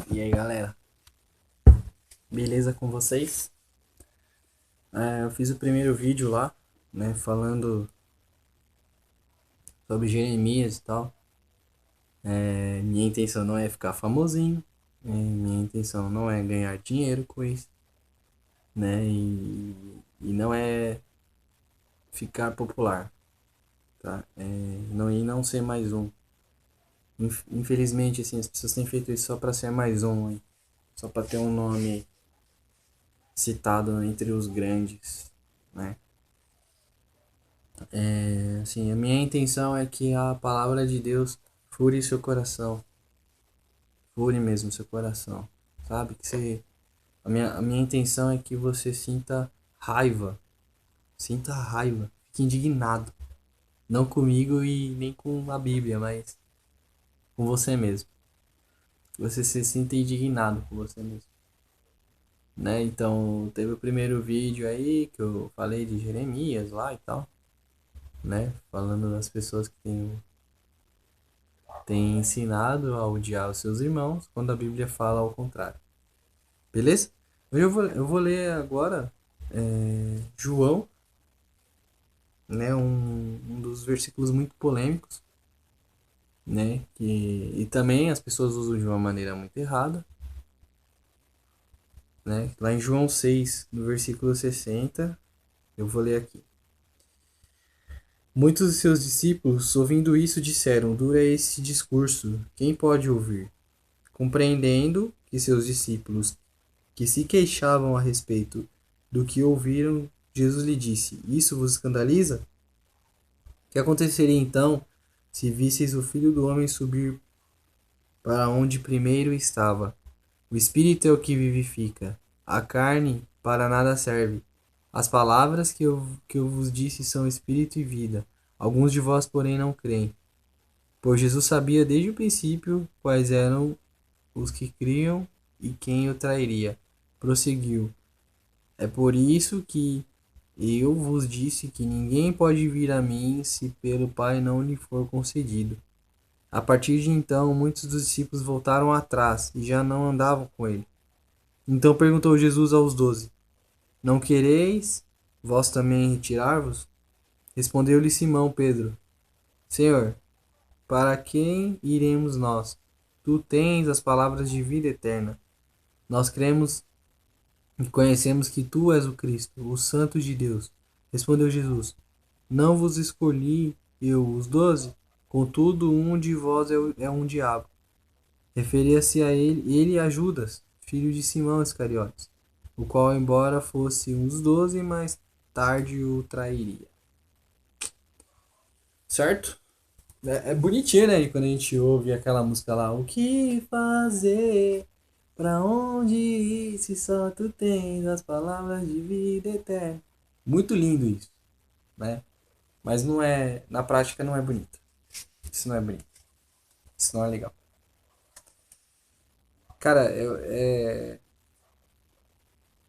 E aí, galera, beleza com vocês? Eu fiz o primeiro vídeo lá, né, falando sobre Jeremias e tal. Minha intenção não é ficar famosinho, minha intenção não é ganhar dinheiro com isso, né, e não é ficar popular, tá? E não ser mais um. Infelizmente, assim, as pessoas têm feito isso só pra ser mais um, hein? Só pra ter um nome citado entre os grandes, né? Assim, a minha intenção é que a palavra de Deus fure seu coração, fure mesmo seu coração, sabe? A minha intenção é que você sinta raiva, fique indignado, não comigo e nem com a Bíblia, mas com você mesmo. Que você se sinta indignado com você mesmo, né? Então, teve o primeiro vídeo aí que eu falei de Jeremias lá e tal, né? Falando das pessoas que têm ensinado a odiar os seus irmãos, quando a Bíblia fala ao contrário. Beleza? Hoje eu vou ler agora João, né? Um dos versículos muito polêmicos, né? E também as pessoas usam de uma maneira muito errada, né? Lá em João 6, no versículo 60, eu vou ler aqui. Muitos de seus discípulos, ouvindo isso, disseram: Dura esse discurso, quem pode ouvir? Compreendendo que seus discípulos que se queixavam a respeito do que ouviram, Jesus lhe disse: Isso vos escandaliza? Que aconteceria então se visseis o Filho do Homem subir para onde primeiro estava? O Espírito é o que vivifica, a carne para nada serve. As palavras que eu vos disse são espírito e vida. Alguns de vós, porém, não creem. Pois Jesus sabia desde o princípio quais eram os que criam e quem o trairia. Prosseguiu. É por isso que eu vos disse que ninguém pode vir a mim se pelo Pai não lhe for concedido. A partir de então, muitos dos discípulos voltaram atrás e já não andavam com ele. Então perguntou Jesus aos 12: Não quereis vós também retirar-vos? Respondeu-lhe Simão Pedro: Senhor, para quem iremos nós? Tu tens as palavras de vida eterna. Nós cremos e conhecemos que tu és o Cristo, o Santo de Deus. Respondeu Jesus: Não vos escolhi eu os 12? Contudo, um de vós é um diabo. Referia-se a ele a Judas, filho de Simão Iscariotes, o qual, embora fosse um dos 12, mais tarde o trairia. Certo? É bonitinho, né? Quando a gente ouve aquela música lá, o que fazer? Pra onde ir se só tu tens as palavras de vida eterna? Muito lindo isso, né? Mas não é, na prática não é bonito. Isso não é bonito. Isso não é legal. Cara,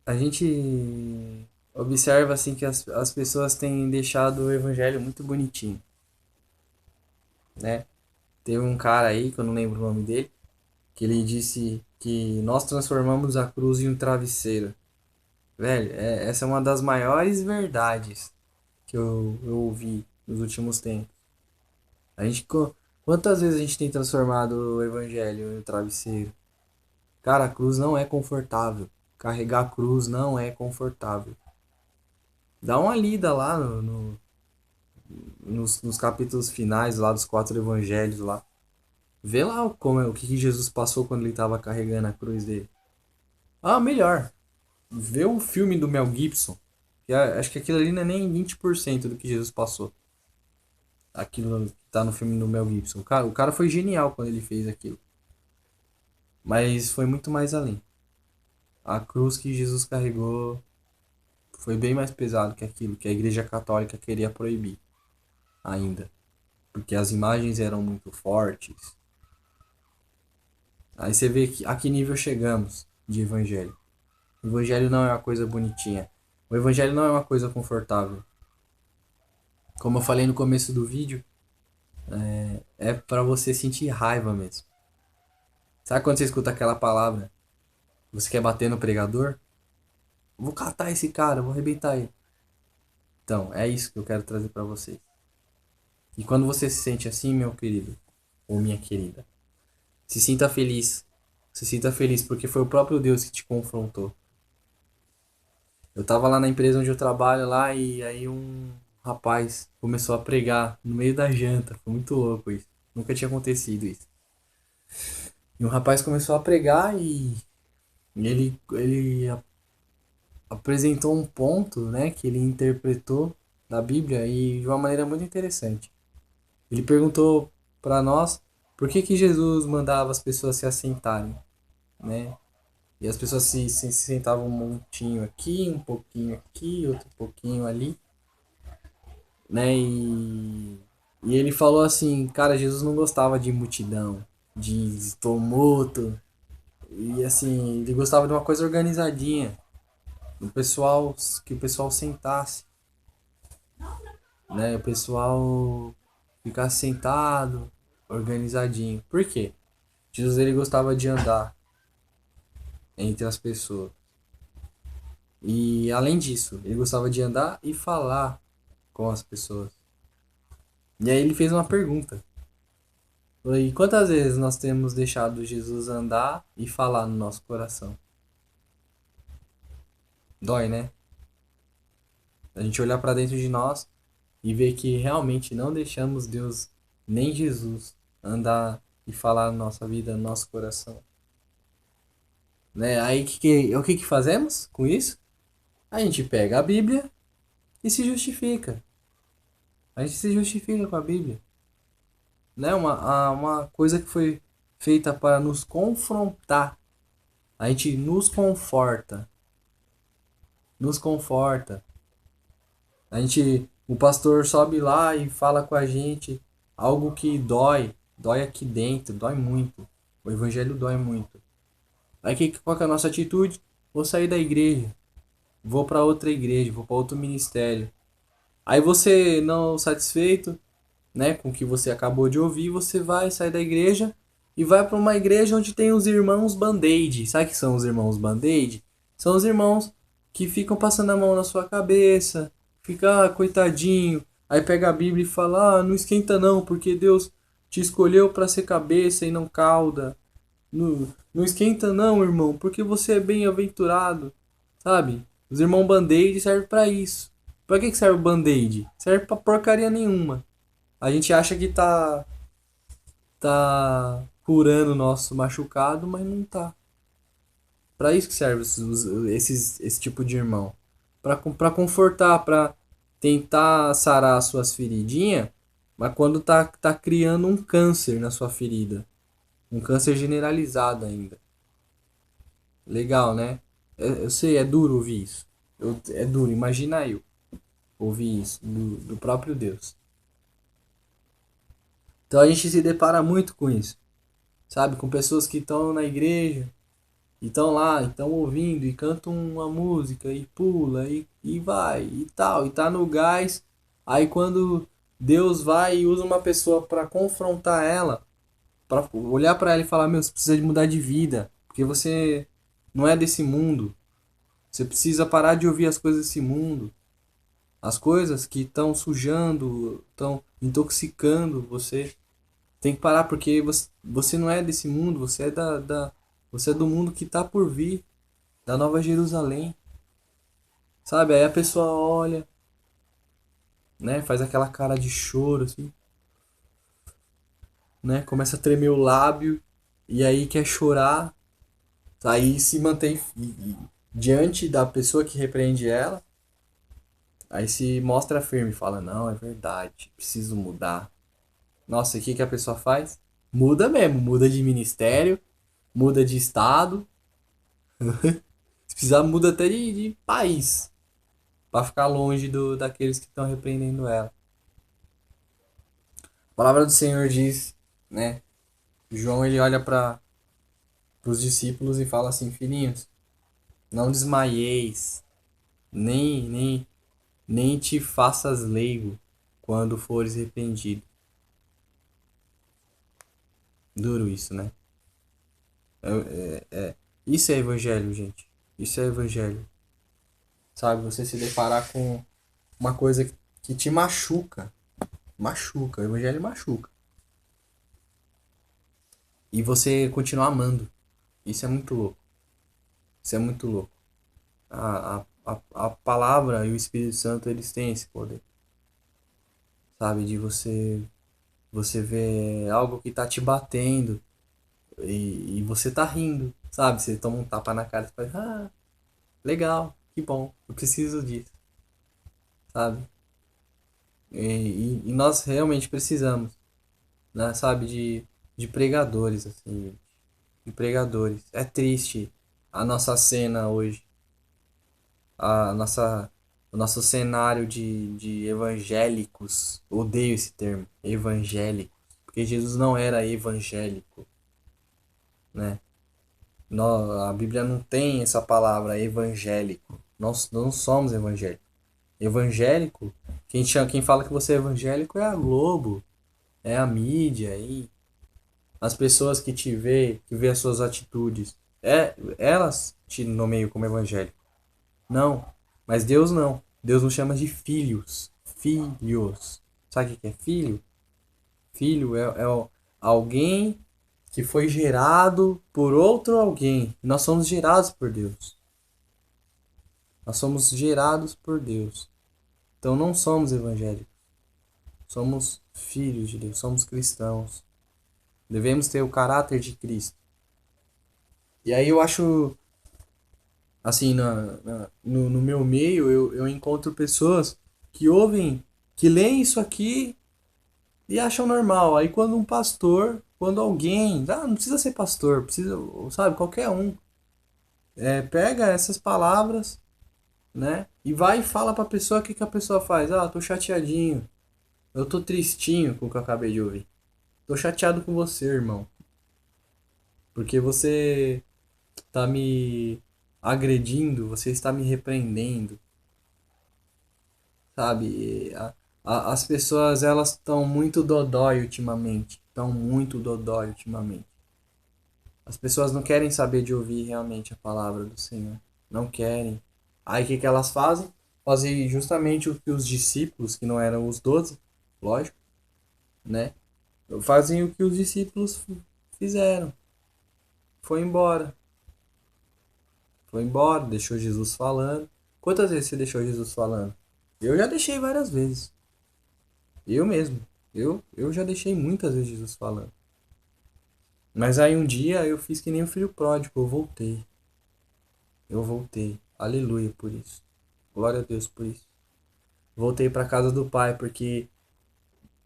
a gente observa assim que as pessoas têm deixado o evangelho muito bonitinho, né? Teve um cara aí, que eu não lembro o nome dele, que ele disse que nós transformamos a cruz em um travesseiro. Velho, essa é uma das maiores verdades que eu ouvi nos últimos tempos. A gente, quantas vezes a gente tem transformado o evangelho em um travesseiro? Cara, a cruz não é confortável. Carregar a cruz não é confortável. Dá uma lida lá nos capítulos finais lá dos quatro evangelhos lá. Vê lá o que Jesus passou quando ele estava carregando a cruz dele. Ah, melhor. Vê o filme do Mel Gibson. Acho que aquilo ali não é nem 20% do que Jesus passou. Aquilo que tá no filme do Mel Gibson. O cara foi genial quando ele fez aquilo. Mas foi muito mais além. A cruz que Jesus carregou foi bem mais pesado que aquilo que a Igreja Católica queria proibir ainda. Porque as imagens eram muito fortes. Aí você vê a que nível chegamos de evangelho. O evangelho não é uma coisa bonitinha. O evangelho não é uma coisa confortável. Como eu falei no começo do vídeo, é para você sentir raiva mesmo. Sabe quando você escuta aquela palavra, você quer bater no pregador? Vou catar esse cara, vou arrebentar ele. Então, é isso que eu quero trazer pra vocês. E quando você se sente assim, meu querido, ou minha querida, se sinta feliz. Se sinta feliz porque foi o próprio Deus que te confrontou. Eu tava lá na empresa onde eu trabalho lá e aí um rapaz começou a pregar no meio da janta. Foi muito louco isso. Nunca tinha acontecido isso. E um rapaz começou a pregar e ele apresentou um ponto, né, que ele interpretou da Bíblia e de uma maneira muito interessante. Ele perguntou para nós por que Jesus mandava as pessoas se assentarem, né? E as pessoas se sentavam um montinho aqui, outro pouquinho ali, né? E ele falou assim, cara, Jesus não gostava de multidão, de tumulto, e assim, ele gostava de uma coisa organizadinha, o pessoal, que o pessoal sentasse, né? O pessoal ficasse sentado, organizadinho. Por quê? Jesus ele gostava de andar entre as pessoas. E além disso, ele gostava de andar e falar com as pessoas. E aí ele fez uma pergunta. E quantas vezes nós temos deixado Jesus andar e falar no nosso coração? Dói, né? A gente olhar para dentro de nós e ver que realmente não deixamos Deus nem Jesus andar e falar na nossa vida, no nosso coração. Né? Aí o que fazemos com isso? A gente pega a Bíblia e se justifica. A gente se justifica com a Bíblia. Né? Uma coisa que foi feita para nos confrontar. A gente nos conforta. Nos conforta. O pastor sobe lá e fala com a gente algo que dói. Dói aqui dentro, dói muito. O evangelho dói muito. Aí qual que é a nossa atitude? Vou sair da igreja. Vou para outra igreja, vou para outro ministério. Aí você não satisfeito, né, com o que você acabou de ouvir, você vai sair da igreja e vai para uma igreja onde tem os irmãos Band-Aid. Sabe o que são os irmãos Band-Aid? São os irmãos que ficam passando a mão na sua cabeça, fica, coitadinho, aí pega a Bíblia e fala: "Ah, não esquenta não, porque Deus te escolheu para ser cabeça e não cauda. Não esquenta não, irmão, porque você é bem-aventurado." Sabe? Os irmãos Band-Aid servem para isso. Pra que serve o Band-Aid? Serve pra porcaria nenhuma. A gente acha que tá curando o nosso machucado, mas não tá. Pra isso que serve esse tipo de irmão. Pra confortar, pra tentar sarar as suas feridinhas, mas quando tá criando um câncer na sua ferida. Um câncer generalizado ainda. Legal, né? Eu sei, é duro ouvir isso. É duro, imagina eu ouvir isso do próprio Deus. Então a gente se depara muito com isso, sabe? Com pessoas que estão na igreja, e estão lá, estão ouvindo, e cantam uma música, e pula, e vai, e tal, e tá no gás. Aí quando Deus vai e usa uma pessoa para confrontar ela, para olhar para ela e falar: "Meu, você precisa de mudar de vida, porque você não é desse mundo. Você precisa parar de ouvir as coisas desse mundo. As coisas que estão sujando, estão intoxicando você. Tem que parar porque você não é desse mundo, você é do mundo que está por vir, da Nova Jerusalém." Sabe? Aí a pessoa olha, né? Faz aquela cara de choro, assim, né? Começa a tremer o lábio e aí quer chorar. Aí se mantém diante da pessoa que repreende ela. Aí se mostra firme e fala: "Não, é verdade, preciso mudar." Nossa, e o que a pessoa faz? Muda mesmo, muda de ministério, muda de estado, se precisar muda até de país, para ficar longe daqueles que estão repreendendo ela. A palavra do Senhor diz, né? João ele olha para os discípulos e fala assim: "Filhinhos, não desmaieis, nem te faças leigo quando fores repreendido." Duro isso, né? Isso é evangelho, gente. Isso é evangelho. Sabe? Você se deparar com uma coisa que te machuca. Machuca. O evangelho machuca. E você continuar amando. Isso é muito louco. Isso é muito louco. A palavra e o Espírito Santo, eles têm esse poder. Sabe? De você ver algo que tá te batendo e você tá rindo. Sabe? Você toma um tapa na cara e fala, ah, legal, que bom, eu preciso disso. Sabe? E nós realmente precisamos, né? Sabe? De pregadores, assim. De pregadores. É triste a nossa cena hoje. A nossa, o nosso cenário de evangélicos. Odeio esse termo, evangélico. Porque Jesus não era evangélico, né? A Bíblia não tem essa palavra evangélico. Nós não somos evangélicos. Evangélico, quem fala que você é evangélico é a Globo, é a mídia, aí as pessoas que te vê, que vê as suas atitudes, elas te nomeiam como evangélico. Não, mas Deus não. Deus nos chama de filhos. Filhos. Sabe o que é filho? Filho alguém que foi gerado por outro alguém. Nós somos gerados por Deus. Nós somos gerados por Deus. Então não somos evangélicos. Somos filhos de Deus. Somos cristãos. Devemos ter o caráter de Cristo. E aí eu acho, assim, no meu meio, eu encontro pessoas que ouvem, que leem isso aqui e acham normal. Aí quando um pastor, quando alguém, não precisa ser pastor, precisa, sabe, qualquer um, pega essas palavras, né, e vai e fala pra pessoa o que, que a pessoa faz. Ah, tô chateadinho, eu tô tristinho com o que eu acabei de ouvir. Tô chateado com você, irmão, porque você tá me agredindo, você está me repreendendo, sabe? As pessoas, elas estão muito dodói ultimamente, estão muito dodói ultimamente. As pessoas não querem saber de ouvir realmente a palavra do Senhor, não querem. Aí o que que elas fazem? Fazem justamente o que os discípulos, que não eram os 12, lógico, né? Fazem o que os discípulos fizeram. Foi embora. Foi embora, deixou Jesus falando. Quantas vezes você deixou Jesus falando? Eu já deixei várias vezes. Eu mesmo. Eu já deixei muitas vezes Jesus falando. Mas aí um dia eu fiz que nem o filho pródigo. Eu voltei. Eu voltei. Aleluia por isso. Glória a Deus por isso. Voltei para casa do pai porque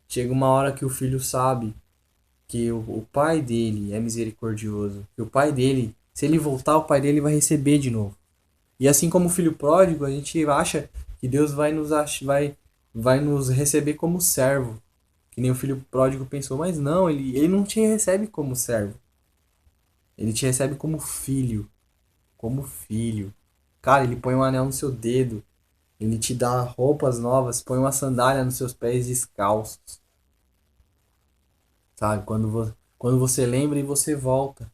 chega uma hora que o filho sabe que o pai dele é misericordioso. Que o pai dele, se ele voltar, o pai dele vai receber de novo. E assim como o filho pródigo, a gente acha que Deus vai nos receber como servo. Que nem o filho pródigo pensou, mas não, ele não te recebe como servo. Ele te recebe como filho. Como filho. Cara, ele põe um anel no seu dedo. Ele te dá roupas novas, põe uma sandália nos seus pés descalços. Sabe? Quando você lembra e você volta.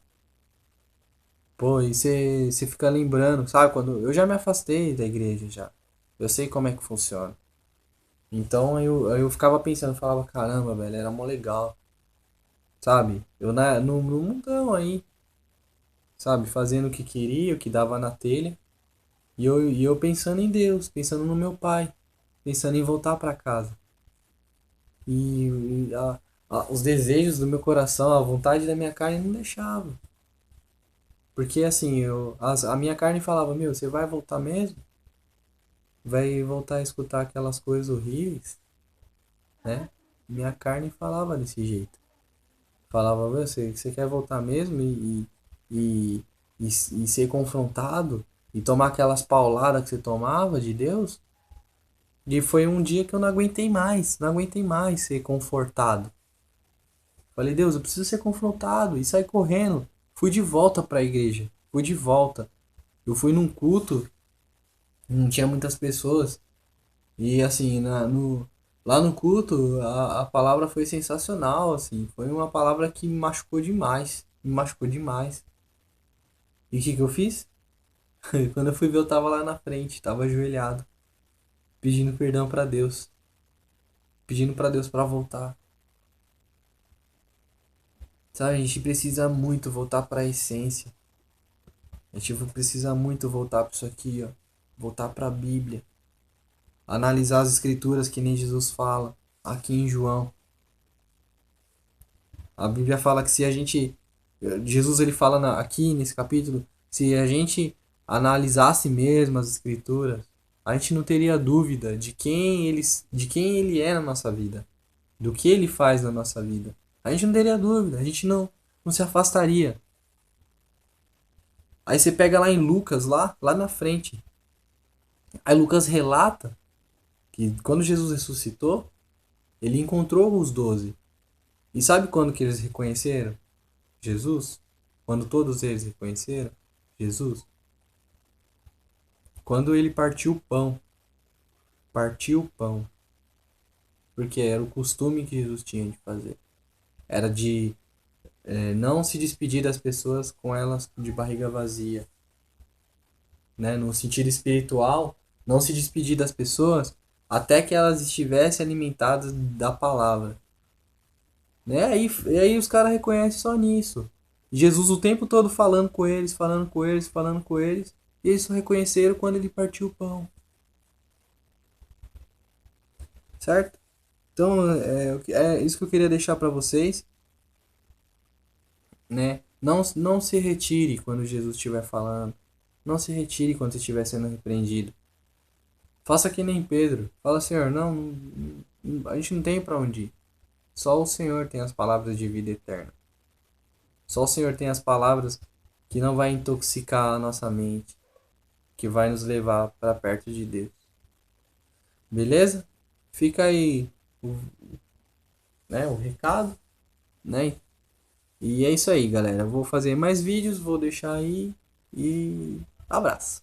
Pô, e você fica lembrando, sabe? Quando eu já me afastei da igreja já. Eu sei como é que funciona. Então eu ficava pensando, falava, caramba, velho, era mó legal. Sabe? Eu no mundão aí, sabe? Fazendo o que queria, o que dava na telha. E eu pensando em Deus, pensando no meu pai, pensando em voltar para casa. Os desejos do meu coração, a vontade da minha carne não deixava. Porque assim, a minha carne falava, meu, você vai voltar mesmo? Vai voltar a escutar aquelas coisas horríveis, né? Minha carne falava desse jeito. Falava, você quer voltar mesmo e, e ser confrontado e tomar aquelas pauladas que você tomava de Deus? E foi um dia que eu não aguentei mais ser confortado. Falei, Deus, eu preciso ser confrontado e saí correndo. Fui de volta para a igreja, fui de volta. Eu fui num culto, não tinha muitas pessoas e assim, lá no culto a palavra foi sensacional, assim, foi uma palavra que me machucou demais, me machucou demais. E o que que eu fiz? Quando eu fui ver, eu tava lá na frente, tava ajoelhado, pedindo perdão pra Deus, pedindo pra Deus pra voltar. Sabe, a gente precisa muito voltar pra essência. A gente precisa muito voltar pra isso aqui, ó. Voltar pra Bíblia. Analisar as escrituras que nem Jesus fala aqui em João. A Bíblia fala que se a gente, Jesus ele fala aqui nesse capítulo, se a gente analisasse mesmo as escrituras, a gente não teria dúvida de quem ele é na nossa vida, do que ele faz na nossa vida. A gente não teria dúvida, a gente não se afastaria. Aí você pega lá em Lucas, lá na frente. Aí Lucas relata que quando Jesus ressuscitou, ele encontrou os 12. E sabe quando que eles reconheceram Jesus? Quando todos eles reconheceram Jesus? Quando ele partiu o pão. Partiu o pão. Porque era o costume que Jesus tinha de fazer. Era de não se despedir das pessoas com elas de barriga vazia. Né? No sentido espiritual, não se despedir das pessoas até que elas estivessem alimentadas da palavra. Né? E aí os caras reconhecem só nisso. Jesus o tempo todo falando com eles, falando com eles, falando com eles. E eles só reconheceram quando ele partiu o pão. Certo? Então é isso que eu queria deixar para vocês. Né? Não se retire quando Jesus estiver falando. Não se retire quando você estiver sendo repreendido. Faça que nem Pedro. Fala, Senhor, a gente não tem para onde ir. Só o Senhor tem as palavras de vida eterna. Só o Senhor tem as palavras que não vai intoxicar a nossa mente, que vai nos levar para perto de Deus. Beleza? Fica aí o recado, né? E é isso aí, galera. Vou fazer mais vídeos, vou deixar aí e abraço.